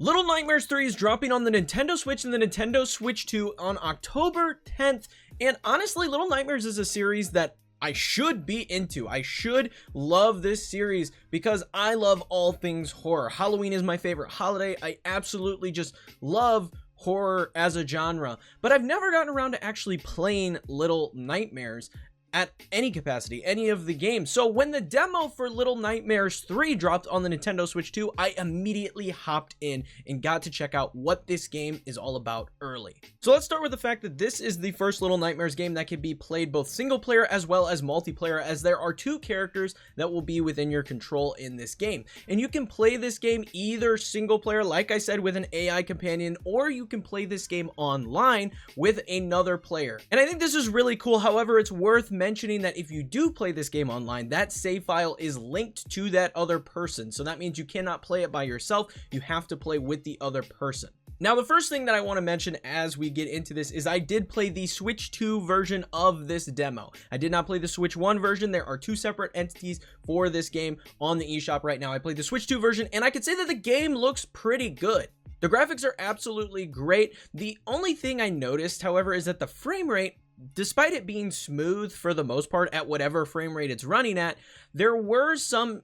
Little Nightmares 3 is dropping on the Nintendo Switch and the Nintendo Switch 2 on October 10th, and honestly, Little Nightmares is a series that I should be into. I should love this series because I love all things horror. Halloween is my favorite holiday. I absolutely just love horror as a genre, but I've never gotten around to actually playing Little Nightmares at any capacity, any of the games. So when the demo for Little Nightmares 3 dropped on the Nintendo Switch 2, I immediately hopped in and got to check out what this game is all about early. So let's start with the fact that this is the first Little Nightmares game that can be played both single player as well as multiplayer, as there are two characters that will be within your control in this game. And you can play this game either single player, like I said, with an AI companion, or you can play this game online with another player. And I think this is really cool. However, it's worth mentioning that if you do play this game online, that save file is linked to that other person. So that means you cannot play it by yourself. You have to play with the other person. Now, the first thing that I want to mention as we get into this is I did play the Switch 2 version of this demo. I did not play the Switch 1 version. There are two separate entities for this game on the eShop right now. I played the Switch 2 version, and I could say that the game looks pretty good. The graphics are absolutely great. The only thing I noticed, however, is that the frame rate, despite it being smooth for the most part at whatever frame rate it's running at, there were some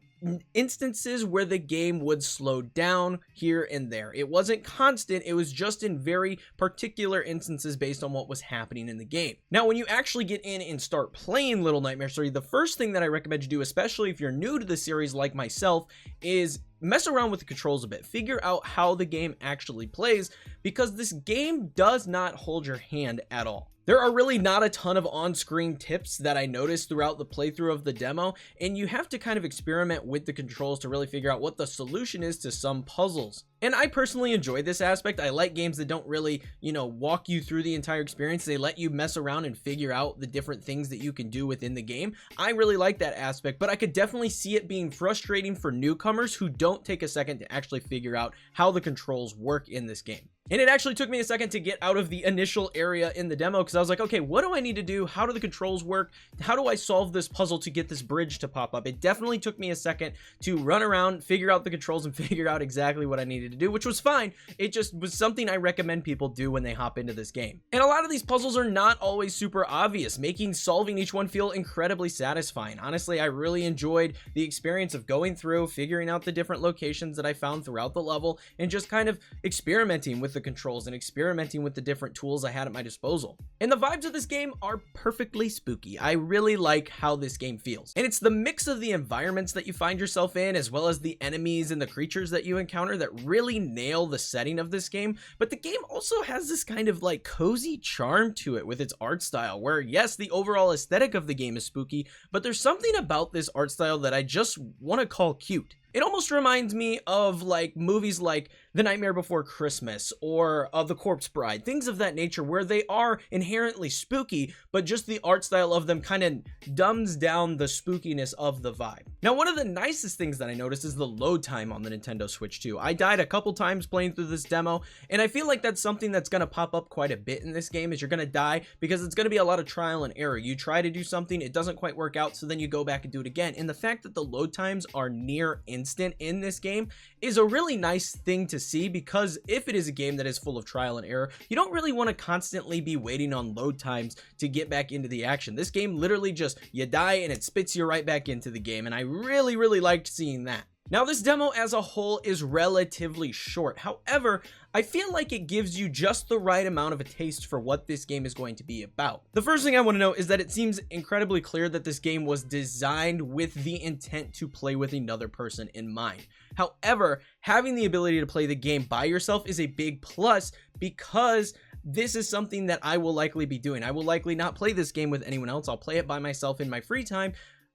instances where the game would slow down here and there. It wasn't constant, it was just in very particular instances based on what was happening in the game. Now, when you actually get in and start playing Little Nightmares 3, the first thing that I recommend you do, especially if you're new to the series like myself, is mess around with the controls a bit. Figure out how the game actually plays, because this game does not hold your hand at all. There are really not a ton of on-screen tips that I noticed throughout the playthrough of the demo, and you have to kind of experiment with the controls to really figure out what the solution is to some puzzles. And I personally enjoy this aspect. I like games that don't really, walk you through the entire experience. They let you mess around and figure out the different things that you can do within the game. I really like that aspect, but I could definitely see it being frustrating for newcomers who don't take a second to actually figure out how the controls work in this game. And it actually took me a second to get out of the initial area in the demo, because I was like, okay, what do I need to do? How do the controls work? How do I solve this puzzle to get this bridge to pop up? It definitely took me a second to run around, figure out the controls, and figure out exactly what I needed to do, which was fine. It just was something I recommend people do when they hop into this game. And a lot of these puzzles are not always super obvious, making solving each one feel incredibly satisfying. Honestly, I really enjoyed the experience of going through, figuring out the different locations that I found throughout the level, and just kind of experimenting with the controls and experimenting with the different tools I had at my disposal. And the vibes of this game are perfectly spooky. I really like how this game feels. And it's the mix of the environments that you find yourself in, as well as the enemies and the creatures that you encounter, that really nail the setting of this game. But the game also has this kind of like cozy charm to it with its art style, where yes, the overall aesthetic of the game is spooky, but there's something about this art style that I just want to call cute. It almost reminds me of like movies like The Nightmare Before Christmas or The Corpse Bride, things of that nature, where they are inherently spooky, but just the art style of them kind of dumbs down the spookiness of the vibe. Now, one of the nicest things that I noticed is the load time on the Nintendo Switch 2. I died a couple times playing through this demo, and I feel like that's something that's going to pop up quite a bit in this game, is you're going to die because it's going to be a lot of trial and error. You try to do something, it doesn't quite work out, so then you go back and do it again. And the fact that the load times are near instant in this game is a really nice thing to see, because if it is a game that is full of trial and error, you don't really want to constantly be waiting on load times to get back into the action. This game literally just, you die and it spits you right back into the game, and I really liked seeing that. Now, this demo as a whole is relatively short. However, I feel like it gives you just the right amount of a taste for what this game is going to be about. The first thing I want to note is that it seems incredibly clear that this game was designed with the intent to play with another person in mind. However, having the ability to play the game by yourself is a big plus, because this is something that I will likely be doing. I will likely not play this game with anyone else. I'll play it by myself in my free time.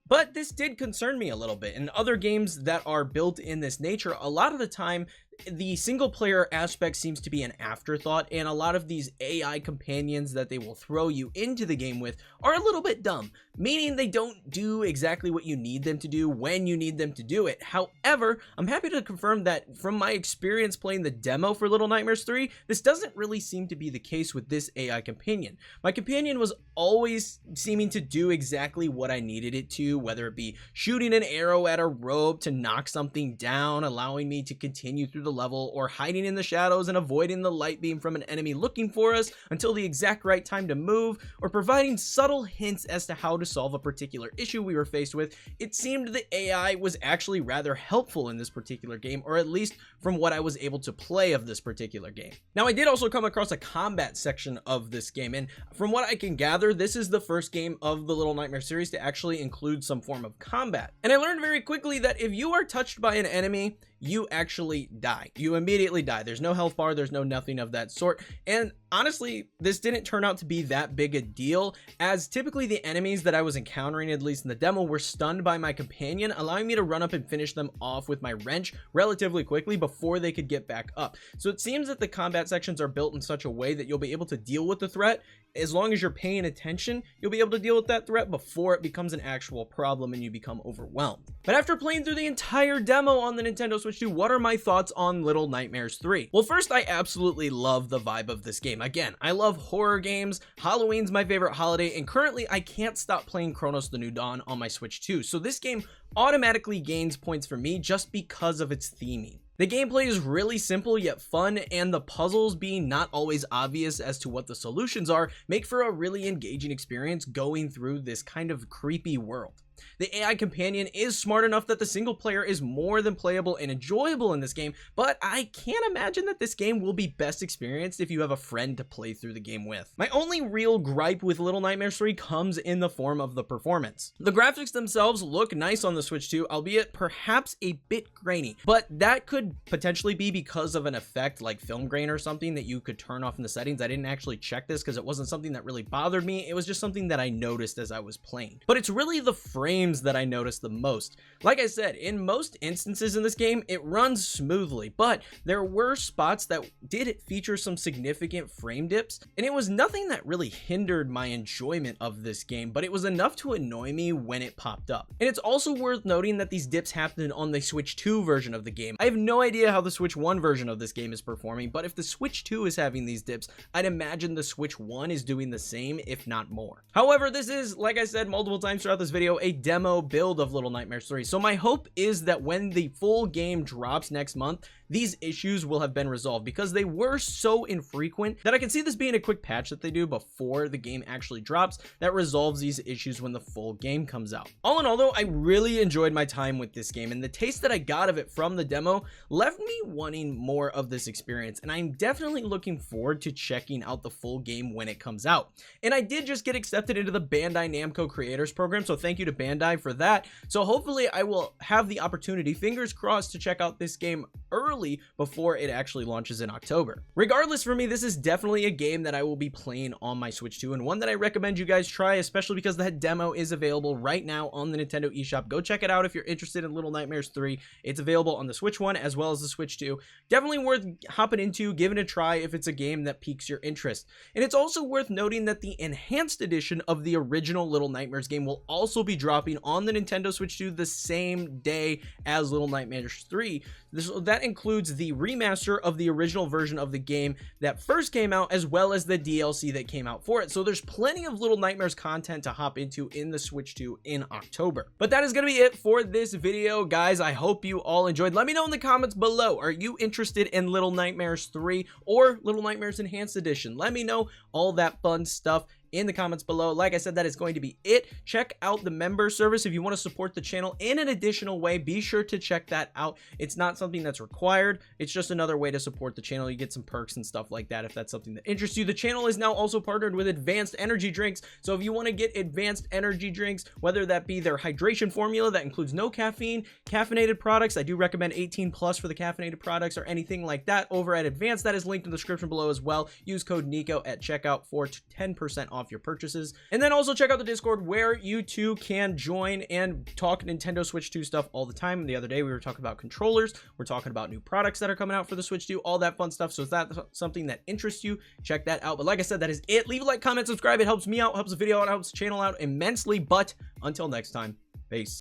But this did concern me a little bit. In other games that are built in this nature, a lot of the time, the single player aspect seems to be an afterthought, and a lot of these AI companions that they will throw you into the game with are a little bit dumb, meaning they don't do exactly what you need them to do when you need them to do it. However, I'm happy to confirm that from my experience playing the demo for Little Nightmares 3, this doesn't really seem to be the case with this AI companion. My companion was always seeming to do exactly what I needed it to, whether it be shooting an arrow at a rope to knock something down, allowing me to continue through the the level, or hiding in the shadows and avoiding the light beam from an enemy looking for us until the exact right time to move, or providing subtle hints as to how to solve a particular issue we were faced with, it seemed the AI was actually rather helpful in this particular game, or at least from what I was able to play of this particular game. Now, I did also come across a combat section of this game, and from what I can gather, this is the first game of the Little Nightmares series to actually include some form of combat. And I learned very quickly that if you are touched by an enemy, you actually die. You immediately die. There's no health bar, there's no nothing of that sort. And honestly, this didn't turn out to be that big a deal, as typically the enemies that I was encountering, at least in the demo, were stunned by my companion, allowing me to run up and finish them off with my wrench relatively quickly before they could get back up. So it seems that the combat sections are built in such a way that you'll be able to deal with the threat. As long as you're paying attention, you'll be able to deal with that threat before it becomes an actual problem and you become overwhelmed. But after playing through the entire demo on the Nintendo Switch 2, what are my thoughts on Little Nightmares 3? Well, first, I absolutely love the vibe of this game. Again, I love horror games, Halloween's my favorite holiday, and currently I can't stop playing Chronos the New Dawn on my Switch 2. So this game automatically gains points for me just because of its theming. The gameplay is really simple yet fun, and the puzzles being not always obvious as to what the solutions are make for a really engaging experience going through this kind of creepy world. The AI companion is smart enough that the single player is more than playable and enjoyable in this game, but I can't imagine that this game will be best experienced if you have a friend to play through the game with. My only real gripe with Little Nightmares 3 comes in the form of the performance. The graphics themselves look nice on the Switch 2, albeit perhaps a bit grainy, but that could potentially be because of an effect like film grain or something that you could turn off in the settings. I didn't actually check this because it wasn't something that really bothered me. It was just something that I noticed as I was playing. But it's really the frames that I noticed the most. Like I said, in most instances in this game, it runs smoothly, but there were spots that did feature some significant frame dips, and it was nothing that really hindered my enjoyment of this game, but it was enough to annoy me when it popped up. And it's also worth noting that these dips happened on the Switch 2 version of the game. I have no idea how the Switch 1 version of this game is performing, but if the Switch 2 is having these dips, I'd imagine the Switch 1 is doing the same, if not more. However, this is, like I said multiple times throughout this video, a demo build of Little Nightmares 3. So my hope is that when the full game drops next month, these issues will have been resolved, because they were so infrequent that I can see this being a quick patch that they do before the game actually drops that resolves these issues when the full game comes out. All in all though, I really enjoyed my time with this game, and the taste that I got of it from the demo left me wanting more of this experience, and I'm definitely looking forward to checking out the full game when it comes out. And I did just get accepted into the Bandai Namco Creators Program, so thank you to Bandai for that. So hopefully I will have the opportunity, fingers crossed, to check out this game early before it actually launches in October. Regardless, for me, this is definitely a game that I will be playing on my Switch 2, and one that I recommend you guys try, especially because the demo is available right now on the Nintendo eShop. Go check it out if you're interested in Little Nightmares 3. It's available on the Switch 1 as well as the Switch 2. Definitely worth hopping into, giving it a try if it's a game that piques your interest. And it's also worth noting that the enhanced edition of the original Little Nightmares game will also be dropping on the Nintendo Switch 2 the same day as Little Nightmares 3. That includes the remaster of the original version of the game that first came out, as well as the DLC that came out for it. So there's plenty of Little Nightmares content to hop into in the Switch 2 in October. But that is going to be it for this video, guys. I hope you all enjoyed. Let me know in the comments below, are you interested in Little Nightmares 3 or Little Nightmares Enhanced Edition? Let me know all that fun stuff in the comments below. Like I said, that is going to be it. Check out the member service if you want to support the channel in an additional way. Be sure to check that out. It's not something that's required. It's just another way to support the channel. You get some perks and stuff like that if that's something that interests you. The channel is now also partnered with Advanced Energy Drinks. So if you want to get Advanced Energy Drinks, whether that be their hydration formula that includes no caffeine, caffeinated products, I do recommend 18 plus for the caffeinated products, or anything like that over at Advanced, that is linked in the description below as well. Use code Kneeckoh at checkout for 10% off your purchases. And then also check out the Discord, where you too can join and talk Nintendo Switch 2 stuff all the time. The other day we were talking about controllers, we're talking about new products that are coming out for the Switch 2, all that fun stuff. So if that's something that interests you, check that out. But like I said, that is it. Leave a like, comment, subscribe. It helps me out, helps the video out, helps the channel out immensely. But until next time, peace.